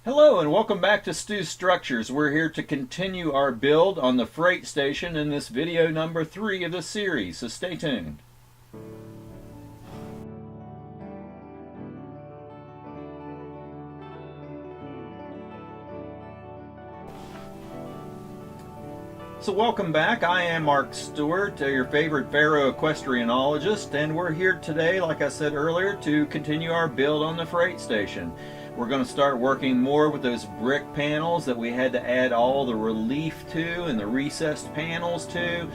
Hello and welcome back to Stu Structures. We're here to continue our build on the freight station in this video number 3 of the series, so stay tuned. So welcome back. I am Mark Stewart, your favorite Pharaoh equestrianologist, and we're here today, like I said earlier, to continue our build on the freight station. We're going to start working more with those brick panels that we had to add all the relief to and the recessed panels to.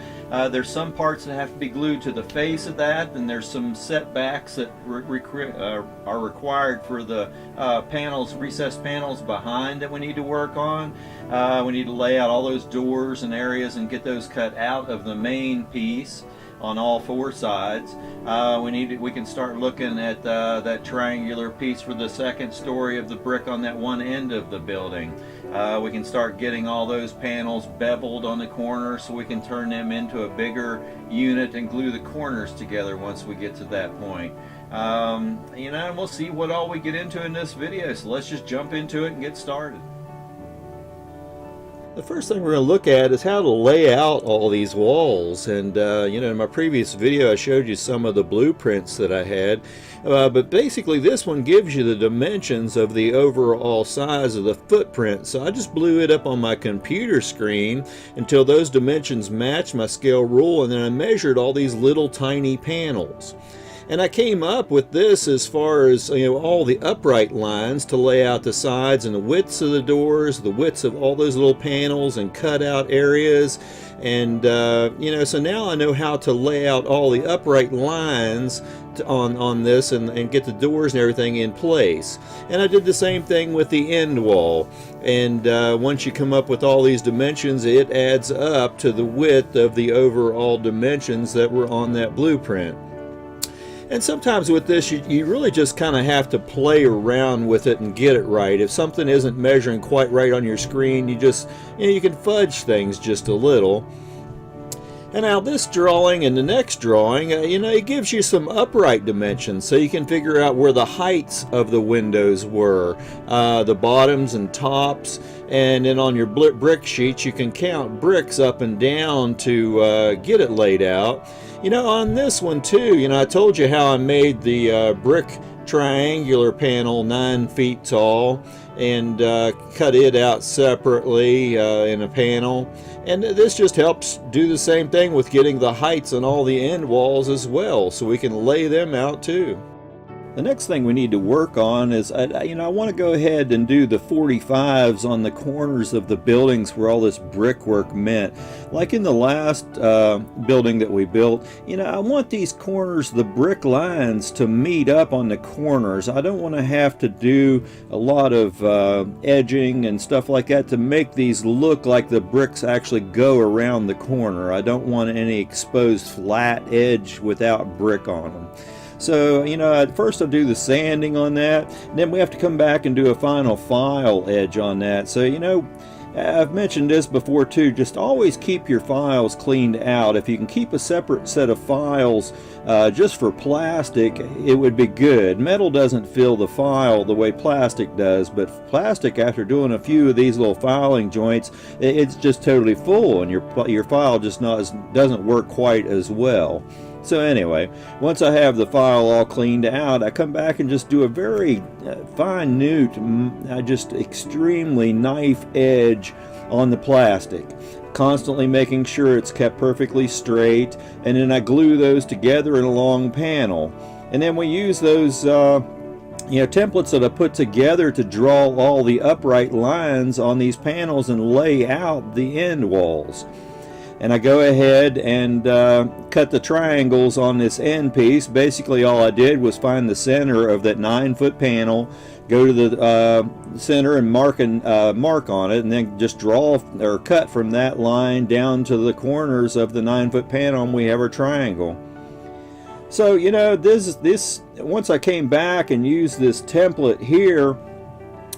There's some parts that have to be glued to the face of that, and there's some setbacks that are required for the recessed panels behind that we need to work on. We need to lay out all those doors and areas and get those cut out of the main piece on all 4 sides. We can start looking at that triangular piece for the second story of the brick on that one end of the building. We can start getting all those panels beveled on the corner so we can turn them into a bigger unit and glue the corners together once we get to that point. And we'll see what all we get into in this video, so let's just jump into it and get started. The first thing we're going to look at is how to lay out all these walls. And in my previous video I showed you some of the blueprints that I had, but basically this one gives you the dimensions of the overall size of the footprint. So I just blew it up on my computer screen until those dimensions match my scale rule, and then I measured all these little tiny panels. And I came up with this as far as all the upright lines to lay out the sides and the widths of the doors, the widths of all those little panels and cutout areas. And so now I know how to lay out all the upright lines on this and get the doors and everything in place. And I did the same thing with the end wall. And once you come up with all these dimensions, it adds up to the width of the overall dimensions that were on that blueprint. And sometimes with this, you really just kind of have to play around with it and get it right. If something isn't measuring quite right on your screen, you can fudge things just a little. And now this drawing and the next drawing, it gives you some upright dimensions, so you can figure out where the heights of the windows were, the bottoms and tops. And then on your brick sheets, you can count bricks up and down to get it laid out. On this one too, I told you how I made the brick triangular panel 9 feet tall and cut it out separately in a panel. And this just helps do the same thing with getting the heights on all the end walls as well, so we can lay them out too. The next thing we need to work on is, I want to go ahead and do the 45s on the corners of the buildings where all this brickwork met. Like in the last building that we built, I want these corners, the brick lines, to meet up on the corners. I don't want to have to do a lot of edging and stuff like that to make these look like the bricks actually go around the corner. I don't want any exposed flat edge without brick on them. So, at first I'll do the sanding on that, and then we have to come back and do a final file edge on that. So, I've mentioned this before too, just always keep your files cleaned out. If you can keep a separate set of files just for plastic, it would be good. Metal doesn't fill the file the way plastic does, but plastic, after doing a few of these little filing joints, it's just totally full, and your file just doesn't work quite as well. So anyway, once I have the file all cleaned out, I come back and just do a very fine just extremely knife edge on the plastic, constantly making sure it's kept perfectly straight, and then I glue those together in a long panel. And then we use those templates that I put together to draw all the upright lines on these panels and lay out the end walls. And I go ahead and cut the triangles on this end piece. Basically all I did was find the center of that 9-foot panel, go to the center and mark on it, and then just draw or cut from that line down to the corners of the 9-foot panel, and we have our triangle. So this once I came back and used this template here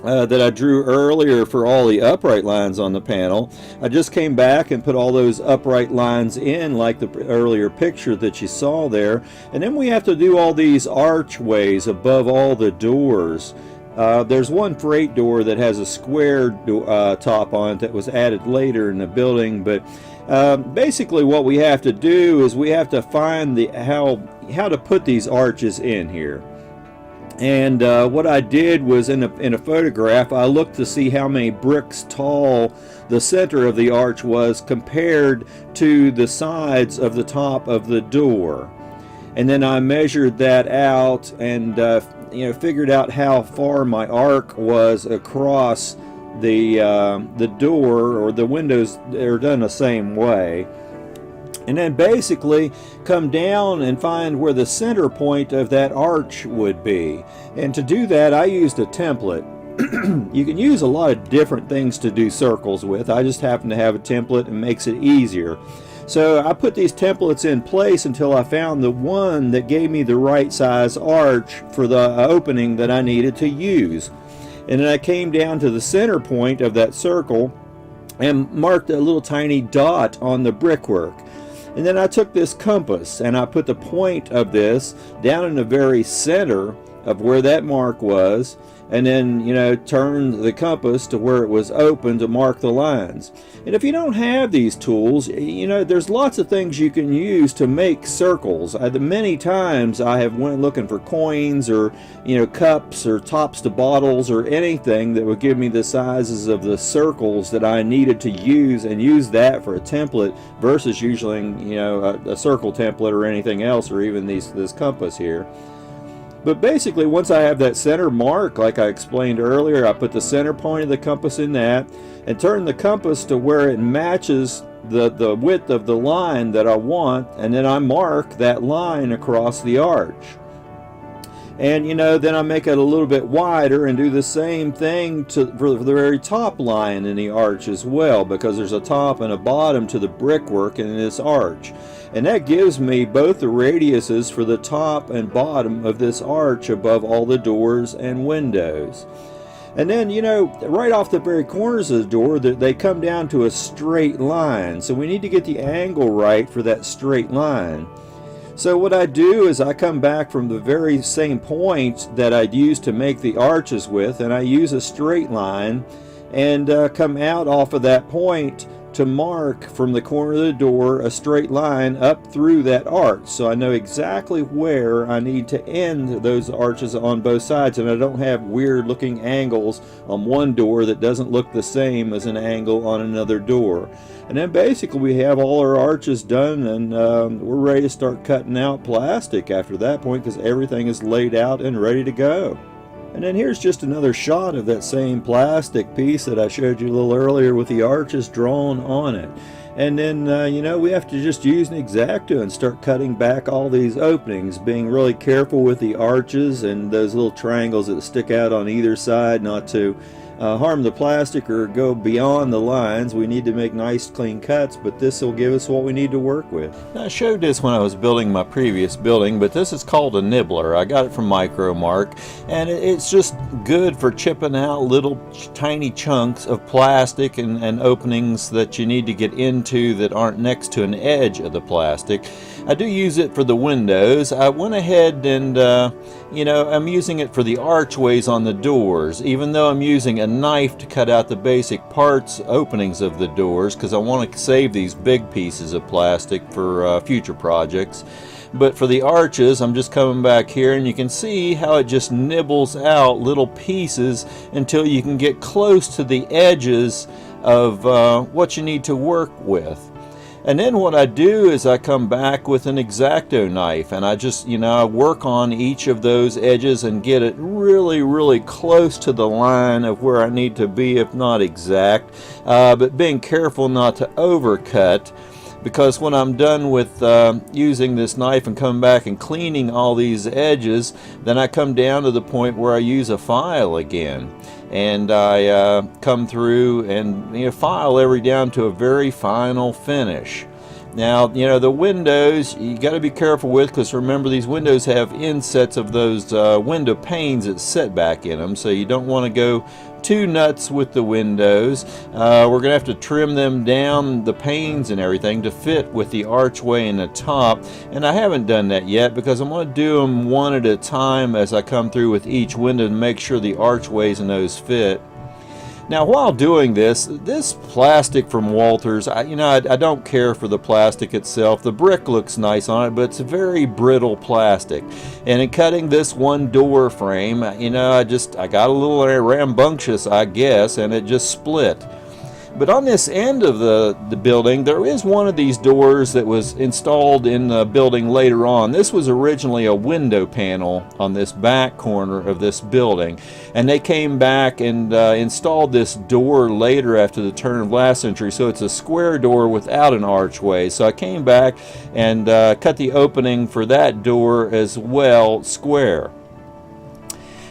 that I drew earlier for all the upright lines on the panel, I just came back and put all those upright lines in like the earlier picture that you saw there. And then we have to do all these archways above all the doors. There's one freight door that has a square top on it that was added later in the building, but basically what we have to do is we have to find how to put these arches in here. And what I did was in a photograph, I looked to see how many bricks tall the center of the arch was compared to the sides of the top of the door. And then I measured that out and figured out how far my arc was across the door, or the windows are done the same way. And then basically come down and find where the center point of that arch would be. And to do that, I used a template. You can use a lot of different things to do circles with. I just happen to have a template and makes it easier. So I put these templates in place until I found the one that gave me the right size arch for the opening that I needed to use. And then I came down to the center point of that circle and marked a little tiny dot on the brickwork. And then I took this compass and I put the point of this down in the very center of where that mark was, and then turned the compass to where it was open to mark the lines. And if you don't have these tools, there's lots of things you can use to make circles. Many times I have went looking for coins or cups or tops to bottles or anything that would give me the sizes of the circles that I needed to use, and use that for a template versus using a circle template or anything else, or even this compass here. But basically, once I have that center mark, like I explained earlier, I put the center point of the compass in that and turn the compass to where it matches the width of the line that I want, and then I mark that line across the arch. And then I make it a little bit wider and do the same thing for the very top line in the arch as well, because there's a top and a bottom to the brickwork in this arch. And that gives me both the radiuses for the top and bottom of this arch above all the doors and windows. And then, right off the very corners of the door, they come down to a straight line. So we need to get the angle right for that straight line. So what I do is I come back from the very same point that I'd used to make the arches with, and I use a straight line and come out off of that point to mark from the corner of the door a straight line up through that arch, so I know exactly where I need to end those arches on both sides, and I don't have weird looking angles on one door that doesn't look the same as an angle on another door. And then basically we have all our arches done, and we're ready to start cutting out plastic after that point, because everything is laid out and ready to go. And then here's just another shot of that same plastic piece that I showed you a little earlier with the arches drawn on it. And then, we have to just use an X-Acto and start cutting back all these openings, being really careful with the arches and those little triangles that stick out on either side, not to harm the plastic or go beyond the lines. We need to make nice clean cuts, but this will give us what we need to work with. Now, I showed this when I was building my previous building, but this is called a Nibbler. I got it from Micro Mark, and it's just good for chipping out little tiny chunks of plastic and openings that you need to get into that aren't next to an edge of the plastic. I do use it for the windows. I went ahead and I'm using it for the archways on the doors, even though I'm using a knife to cut out the basic parts openings of the doors, because I want to save these big pieces of plastic for future projects. But for the arches, I'm just coming back here, and you can see how it just nibbles out little pieces until you can get close to the edges of what you need to work with. And then what I do is I come back with an X-Acto knife, and I just, I work on each of those edges and get it really, really close to the line of where I need to be, if not exact, but being careful not to overcut, because when I'm done with using this knife and come back and cleaning all these edges, then I come down to the point where I use a file again. And I come through and file every down to a very final finish. Now, you know, the windows you got to be careful with, because remember, these windows have insets of those window panes that set back in them, so you don't want to go too nuts with the windows. We're gonna have to trim them down, the panes and everything, to fit with the archway in the top, and I haven't done that yet because I'm going to do them one at a time as I come through with each window to make sure the archways and those fit. Now, while doing this plastic from Walters, I don't care for the plastic itself. The brick looks nice on it, but it's a very brittle plastic. And in cutting this one door frame, I got a little rambunctious, I guess, and it just split. But on this end of the building, there is one of these doors that was installed in the building later on. This was originally a window panel on this back corner of this building. And they came back and installed this door later after the turn of last century. So it's a square door without an archway. So I came back and cut the opening for that door as well square.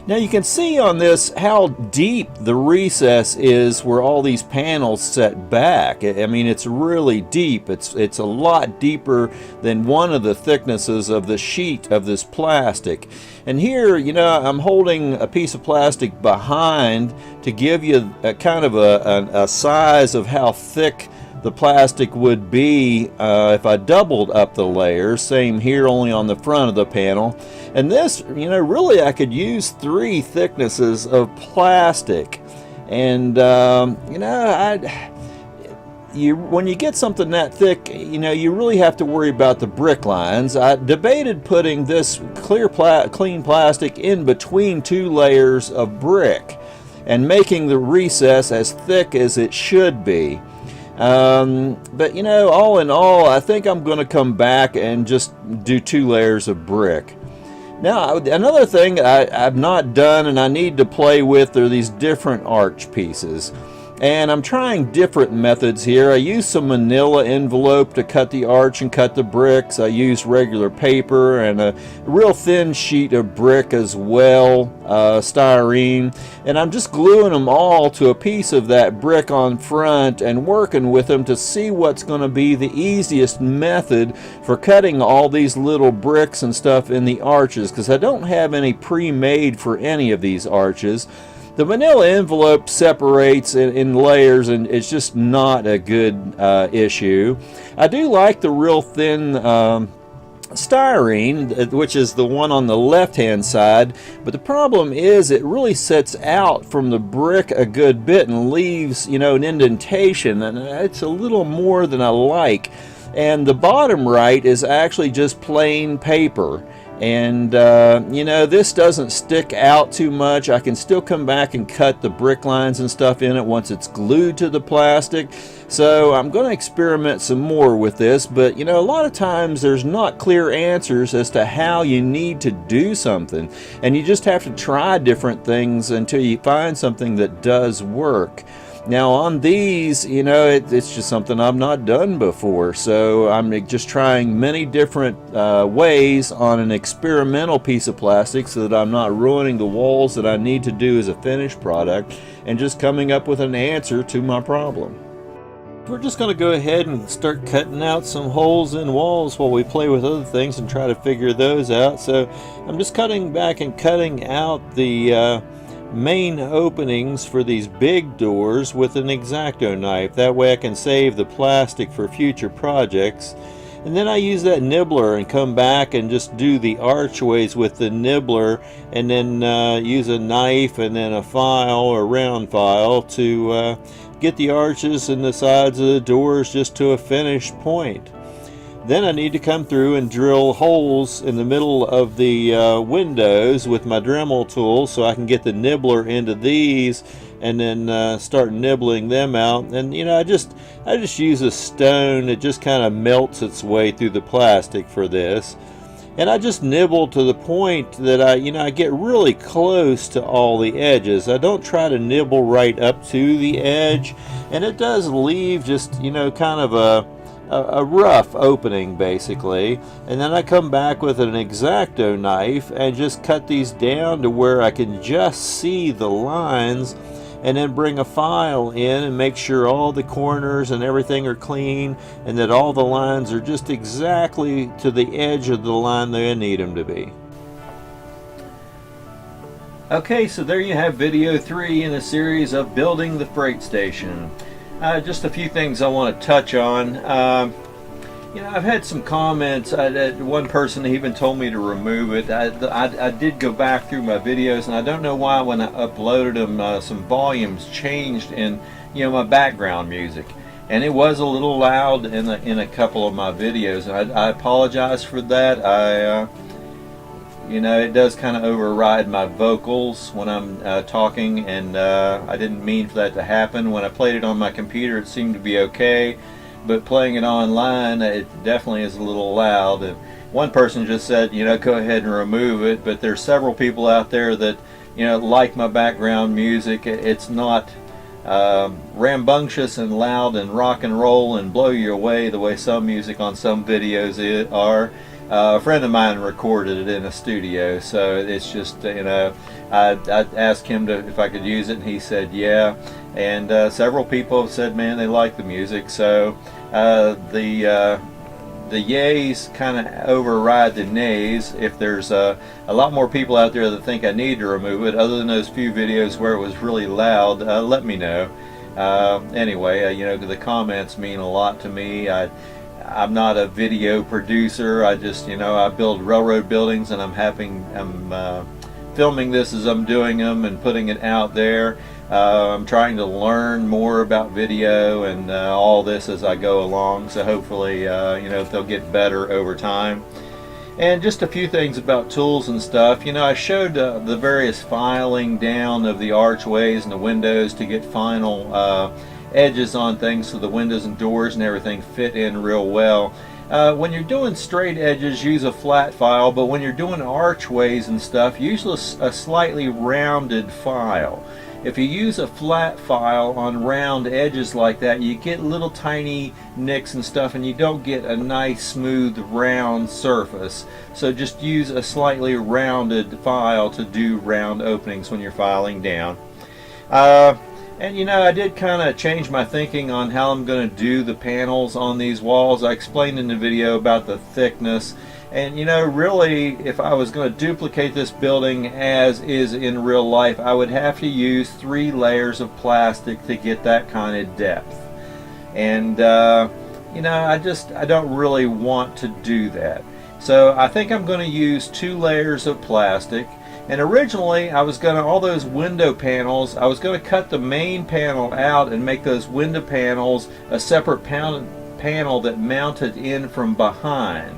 Now you can see on this how deep the recess is where all these panels set back. I mean, it's really deep. It's a lot deeper than one of the thicknesses of the sheet of this plastic. And here, I'm holding a piece of plastic behind to give you a kind of a size of how thick the plastic would be if I doubled up the layers. Same here, only on the front of the panel. And this, really I could use 3 thicknesses of plastic. And when you get something that thick, you really have to worry about the brick lines. I debated putting this clean plastic in between 2 layers of brick and making the recess as thick as it should be. But all in all, I think I'm going to come back and just do 2 layers of brick. Now, another thing I've not done and I need to play with are these different arch pieces. And I'm trying different methods here. I used some manila envelope to cut the arch and cut the bricks. I used regular paper and a real thin sheet of brick as well, styrene. And I'm just gluing them all to a piece of that brick on front and working with them to see what's going to be the easiest method for cutting all these little bricks and stuff in the arches, because I don't have any pre-made for any of these arches. The manila envelope separates in layers, and it's just not a good issue. I do like the real thin styrene, which is the one on the left hand side, but the problem is it really sets out from the brick a good bit and leaves an indentation, and it's a little more than I like. And the bottom right is actually just plain paper. And this doesn't stick out too much. I can still come back and cut the brick lines and stuff in it once it's glued to the plastic. So I'm going to experiment some more with this, but a lot of times there's not clear answers as to how you need to do something, and you just have to try different things until you find something that does work. Now on these, it's just something I've not done before, so I'm just trying many different ways on an experimental piece of plastic so that I'm not ruining the walls that I need to do as a finished product, and just coming up with an answer to my problem. We're just going to go ahead and start cutting out some holes in walls while we play with other things and try to figure those out. So I'm just cutting back and cutting out the main openings for these big doors with an X-Acto knife. That way I can save the plastic for future projects. And then I use that nibbler and come back and just do the archways with the nibbler, and then use a knife and then a file or round file to get the arches and the sides of the doors just to a finished point. Then I need to come through and drill holes in the middle of the windows with my Dremel tool so I can get the nibbler into these and then start nibbling them out. And I just use a stone. It just kind of melts its way through the plastic for this. And I just nibble to the point that I get really close to all the edges. I don't try to nibble right up to the edge, and it does leave just kind of a rough opening basically. And then I come back with an X-Acto knife and just cut these down to where I can just see the lines. and then bring a file in and make sure all the corners and everything are clean and that all the lines are just exactly to the edge of the line they need them to be. Okay, so there you have video 3 in a series of building the freight station. Just a few things I want to touch on. You know, I've had some comments. One person even told me to remove it. I did go back through my videos, and I don't know why when I uploaded them, some volumes changed in, you know, my background music, and it was a little loud in a couple of my videos. And I apologize for that. You know, it does kind of override my vocals when I'm talking, and I didn't mean for that to happen. When I played it on my computer, it seemed to be okay, but playing it online, it definitely is a little loud. And one person just said, you know, go ahead and remove it, but there's several people out there that, you know, like my background music. It's not rambunctious and loud and rock and roll and blow you away the way some music on some videos are. A friend of mine recorded it in a studio, so it's just, you know, I asked him if I could use it, and he said yeah. And several people have said, man, they like the music. So the yays kind of override the nays. If there's a lot more people out there that think I need to remove it, other than those few videos where it was really loud, let me know. Anyway, you know, the comments mean a lot to me. I'm not a video producer. I just, you know, I build railroad buildings, and I'm filming this as I'm doing them and putting it out there. I'm trying to learn more about video and all this as I go along, so hopefully, you know, they'll get better over time. And just a few things about tools and stuff. You know, I showed the various filing down of the archways and the windows to get final edges on things so the windows and doors and everything fit in real well. When you're doing straight edges, use a flat file, but when you're doing archways and stuff, use a slightly rounded file. If you use a flat file on round edges like that, you get little tiny nicks and stuff, and you don't get a nice smooth round surface. So just use a slightly rounded file to do round openings when you're filing down. And you know, I did kind of change my thinking on how I'm going to do the panels on these walls. I explained in the video about the thickness. And you know, really, if I was going to duplicate this building as is in real life, I would have to use 3 layers of plastic to get that kind of depth. And you know, I don't really want to do that. So I think I'm going to use 2 layers of plastic. And originally, I was going to, all those window panels, I was going to cut the main panel out and make those window panels a separate panel that mounted in from behind.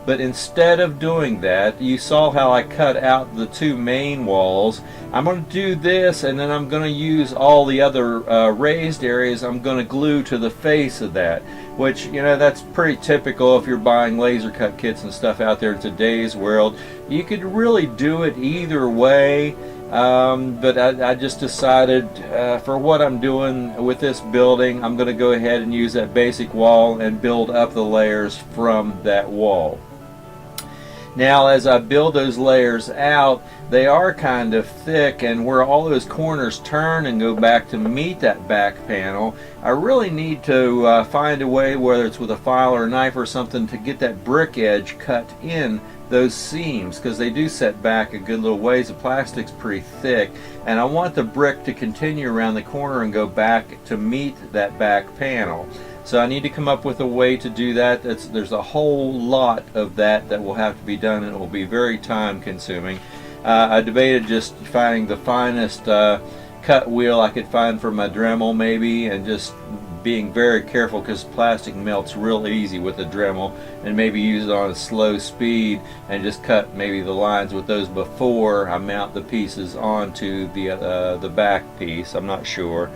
But instead of doing that, you saw how I cut out the 2 main walls. I'm going to do this, and then I'm going to use all the other raised areas. I'm going to glue to the face of that, which, you know, that's pretty typical if you're buying laser cut kits and stuff out there in today's world. You could really do it either way, but I just decided for what I'm doing with this building, I'm going to go ahead and use that basic wall and build up the layers from that wall. Now, as I build those layers out, they are kind of thick, and where all those corners turn and go back to meet that back panel, I really need to find a way, whether it's with a file or a knife or something, to get that brick edge cut in those seams, because they do set back a good little ways. The plastic's pretty thick, and I want the brick to continue around the corner and go back to meet that back panel. So I need to come up with a way to do that. There's a whole lot of that will have to be done, and it will be very time consuming. I debated just finding the finest cut wheel I could find for my Dremel maybe, and just being very careful, because plastic melts real easy with a Dremel, and maybe use it on a slow speed and just cut maybe the lines with those before I mount the pieces onto the back piece. I'm not sure.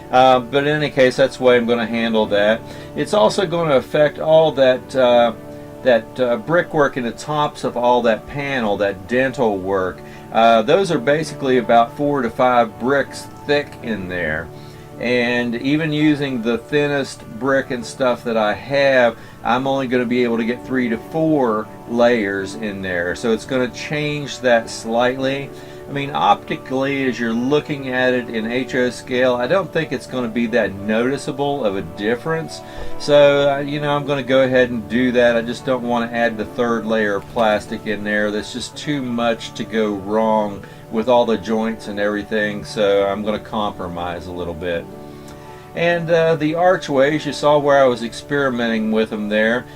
But in any case, that's the way I'm going to handle that. It's also going to affect all that brickwork in the tops of all that panel, that dental work. Those are basically about 4 to 5 bricks thick in there. And even using the thinnest brick and stuff that I have, I'm only going to be able to get 3 to 4 layers in there. So it's going to change that slightly. I mean, optically, as you're looking at it in HO scale, I don't think it's going to be that noticeable of a difference. So, you know, I'm going to go ahead and do that. I just don't want to add the third layer of plastic in there. That's just too much to go wrong with all the joints and everything. So I'm going to compromise a little bit. And the archways, you saw where I was experimenting with them there.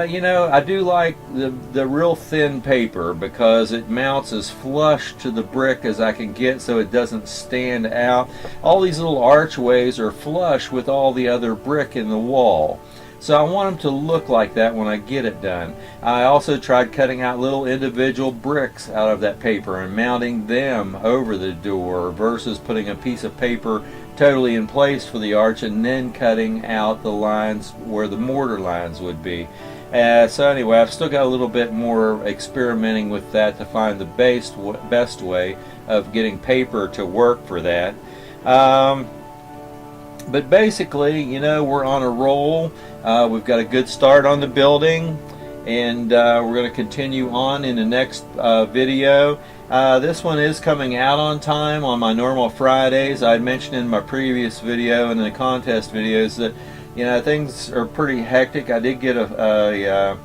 You know, I do like the real thin paper because it mounts as flush to the brick as I can get so it doesn't stand out. All these little archways are flush with all the other brick in the wall. So I want them to look like that when I get it done. I also tried cutting out little individual bricks out of that paper and mounting them over the door versus putting a piece of paper totally in place for the arch and then cutting out the lines where the mortar lines would be. So anyway, I've still got a little bit more experimenting with that to find the best way of getting paper to work for that. But basically, you know, we're on a roll. We've got a good start on the building, and we're going to continue on in the next video. This one is coming out on time on my normal Fridays. I mentioned in my previous video and in the contest videos that, you know, things are pretty hectic. I did get a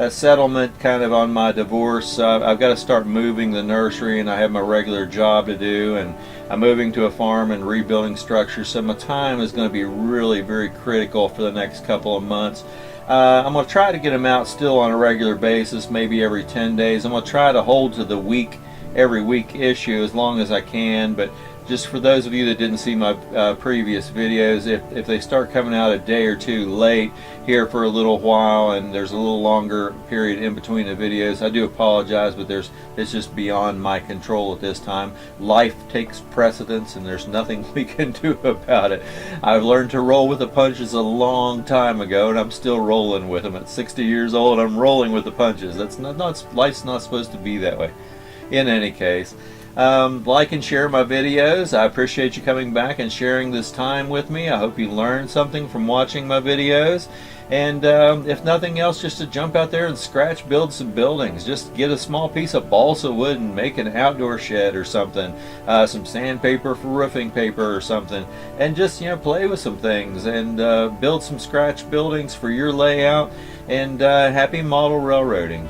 settlement kind of on my divorce. I've got to start moving the nursery, and I have my regular job to do, and I'm moving to a farm and rebuilding structures, so my time is going to be really very critical for the next couple of months. I'm going to try to get them out still on a regular basis, maybe every 10 days. I'm going to try to hold to the every week issue as long as I can, but just for those of you that didn't see my previous videos, if they start coming out a day or two late here for a little while and there's a little longer period in between the videos, I do apologize, but it's just beyond my control at this time. Life takes precedence and there's nothing we can do about it. I've learned to roll with the punches a long time ago, and I'm still rolling with them. At 60 years old, I'm rolling with the punches. That's not life's not supposed to be that way. In any case, like and share my videos. I appreciate you coming back and sharing this time with me. I hope you learned something from watching my videos. And if nothing else, just to jump out there and scratch build some buildings. Just get a small piece of balsa wood and make an outdoor shed or something. Some sandpaper for roofing paper or something. And just, you know, play with some things and build some scratch buildings for your layout. And happy model railroading.